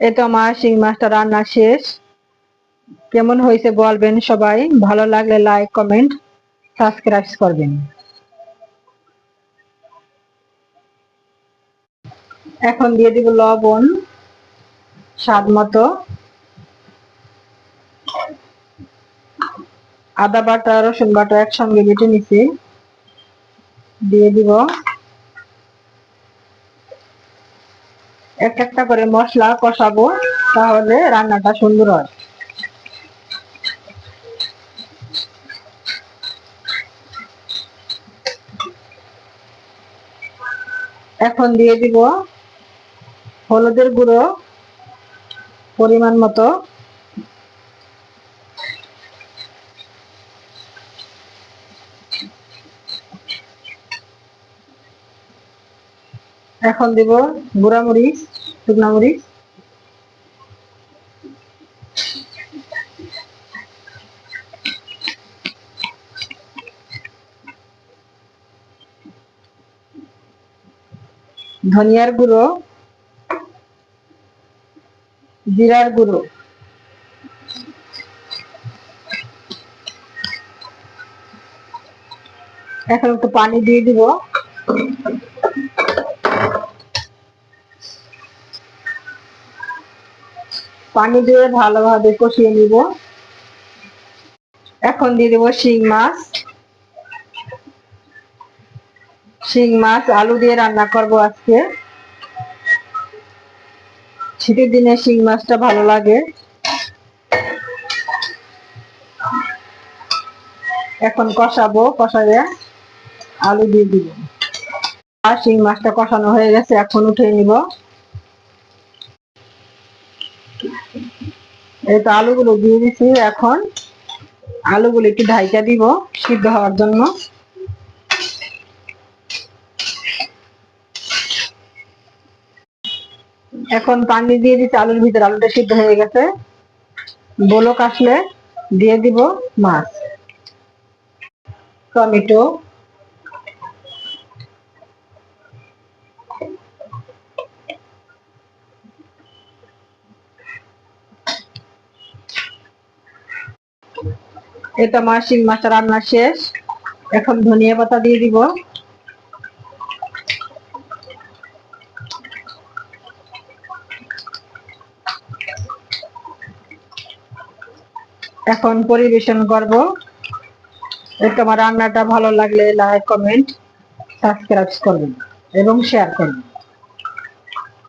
এই তো আমার শিং মাছটা রান্না শেষ। কেমন হয়েছে বলবেন সবাই, ভালো লাগলে লাইক কমেন্ট সাবস্ক্রাইব করবেন। এখন দিয়ে দিব লবণ স্বাদ মতো, আদা বাটা রসুন বাটা একসঙ্গে বেটে নিছি দিয়ে দিব। একটা করে মশলা কষাবো, তাহলে রান্নাটা সুন্দর হয়। এখন দিয়ে দিব হলুদের গুঁড়ো পরিমাণ মতো, এখন দিব গুঁড়া মরিচ শুকনা মরিচ, ধনিয়ার গুঁড়ো, জিরার গুঁড়ো, এখন একটু পানি দিয়ে দিব। পানি দিয়ে ভালোভাবে কষিয়ে নিব। এখন দিয়ে দেব শিং মাছ। শিং মাছ আলু দিয়ে রান্না করব আজকে। শীতের দিনে শিং মাছটা ভালো লাগে। এখন কষাবো, কষাইয়া আলু দিয়ে দিব। আর শিং মাছটা কষানো হয়ে গেছে, এখন উঠিয়ে নিব। এই তো আলুগুলো দিয়ে দিচ্ছি। এখন আলুগুলো একটু ঢাইকা দিব সিদ্ধ হওয়ার জন্য। এখন পানি দিয়ে দিচ্ছি আলুর ভিতরে, আলুটা সিদ্ধ হয়ে গেছে। বলক আসলে দিয়ে দিব মাছ, টমেটো, এটা আমার শিং মাছটা রান্না শেষ। এখন ধনিয়া পাতা দিয়ে দিব। এখন পরিবেশন করব। এটা আমার রান্নাটা ভালো লাগলে লাইক কমেন্ট সাবস্ক্রাইব করবেন এবং শেয়ার করবেন।